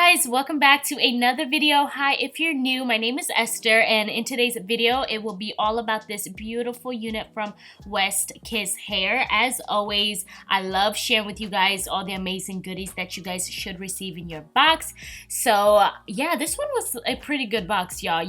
guys, welcome back to another video. Hi, if you're new, my name is Esther, and in today's video it will be all about this beautiful unit from West Kiss Hair. As always, I love sharing with you guys all the amazing goodies that you guys should receive in your box. So yeah, this one was a pretty good box, y'all.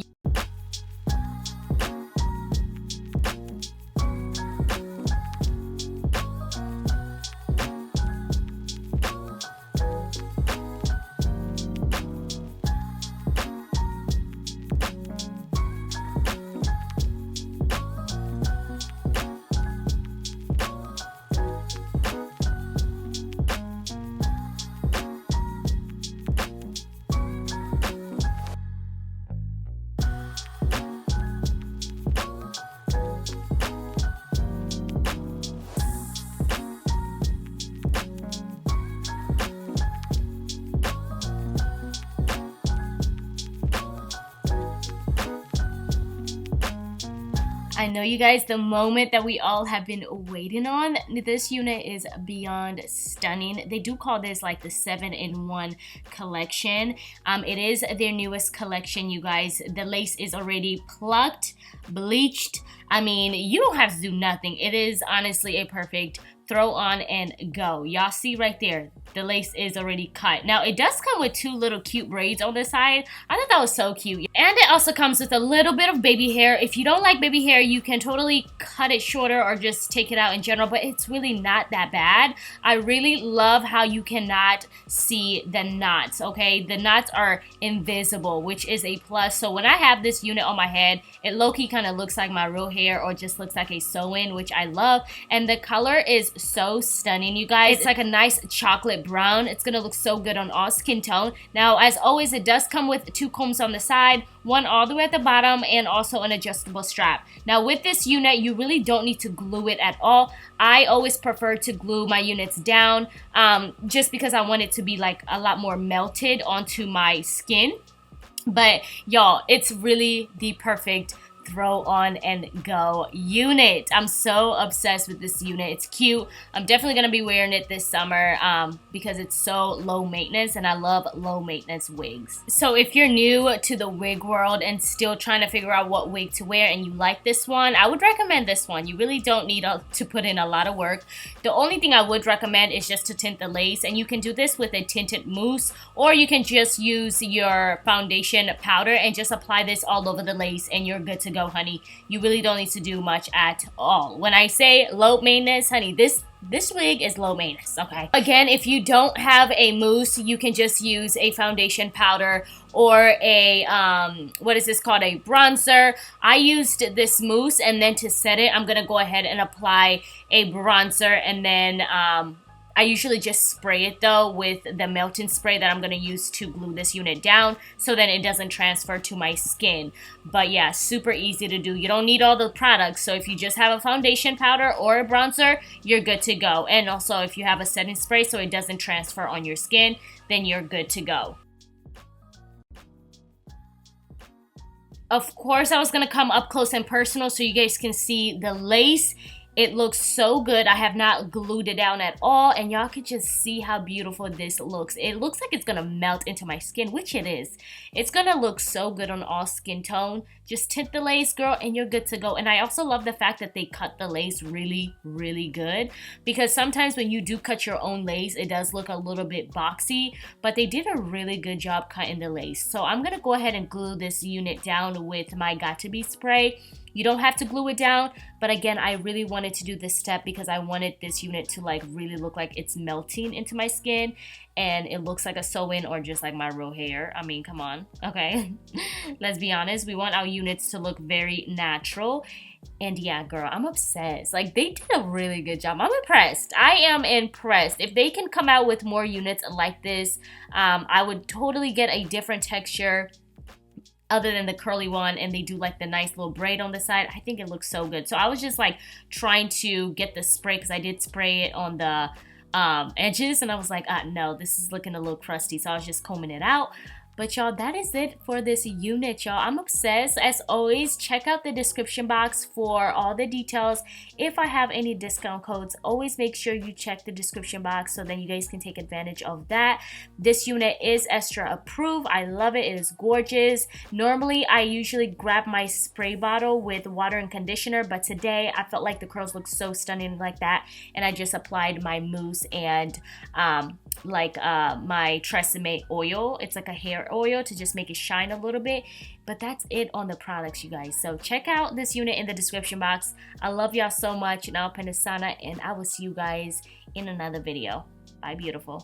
I know you guys, the moment that we all have been waiting on. This unit is beyond stunning. They do call this like the 7-in-1 collection. It is their newest collection, you guys. The lace is already plucked, bleached. I mean, you don't have to do nothing. It is honestly a perfect throw on and go. Y'all see right there, the lace is already cut. Now it does come with two little cute braids on the side. I thought that was so cute. And it also comes with a little bit of baby hair. If you don't like baby hair, you can totally cut it shorter or just take it out in general, but it's really not that bad. I really love how you cannot see the knots, okay? The knots are invisible, which is a plus. So when I have this unit on my head, it low-key kind of looks like my real hair or just looks like a sew-in, which I love. And the color is so stunning, you guys. It's like a nice chocolate brown. It's gonna look so good on all skin tone. Now, as always, it does come with two combs on the side, one all the way at the bottom, and also an adjustable strap. Now, with this unit, you really don't need to glue it at all. I always prefer to glue my units down just because I want it to be like a lot more melted onto my skin. But y'all, it's really the perfect throw on and go unit. I'm so obsessed with this unit. It's cute. I'm definitely gonna be wearing it this summer because it's so low maintenance, and I love low maintenance wigs. So if you're new to the wig world and still trying to figure out what wig to wear and you like this one, I would recommend this one. You really don't need to put in a lot of work. The only thing I would recommend is just to tint the lace, and you can do this with a tinted mousse, or you can just use your foundation powder and just apply this all over the lace and you're good to go, honey. You really don't need to do much at all. When I say low maintenance, honey, this wig is low maintenance, okay? Again, if you don't have a mousse, you can just use a foundation powder or a, what is this called? A bronzer. I used this mousse, and then to set it, I'm gonna go ahead and apply a bronzer, and then I usually just spray it though with the melting spray that I'm going to use to glue this unit down so that it doesn't transfer to my skin. But yeah, super easy to do. You don't need all the products. So if you just have a foundation powder or a bronzer, you're good to go. And also if you have a setting spray so it doesn't transfer on your skin, then you're good to go. Of course, I was going to come up close and personal so you guys can see the lace. It looks so good. I have not glued it down at all, and y'all can just see how beautiful this looks. It looks like it's gonna melt into my skin, which it is. It's gonna look so good on all skin tone. Just tint the lace, girl, and you're good to go. And I also love the fact that they cut the lace really, really good, because sometimes when you do cut your own lace, it does look a little bit boxy, but they did a really good job cutting the lace. So I'm gonna go ahead and glue this unit down with my Got To Be spray. You don't have to glue it down, but again, I really wanted to do this step because I wanted this unit to like really look like it's melting into my skin, and it looks like a sew-in or just like my real hair. I mean, come on, okay? Let's be honest, we want our units to look very natural. And yeah, girl, I'm obsessed. Like, they did a really good job. I'm impressed. I am impressed. If they can come out with more units like this, I would totally get a different texture other than the curly one, and they do like the nice little braid on the side. I think it looks so good. So I was just like trying to get the spray, because I did spray it on the edges, and I was like, no, this is looking a little crusty. So I was just combing it out. But y'all, that is it for this unit, y'all. I'm obsessed. As always, check out the description box for all the details. If I have any discount codes, always make sure you check the description box so then you guys can take advantage of that. This unit is extra approved. I love it. It is gorgeous. Normally, I usually grab my spray bottle with water and conditioner, but today I felt like the curls look so stunning like that, and I just applied my mousse and my Tresemme oil. It's like a hair oil to just make it shine a little bit. But that's it on the products, you guys. So check out this unit in the description box. I love y'all so much. Now, Penasana, and I will see you guys in another video. Bye, beautiful.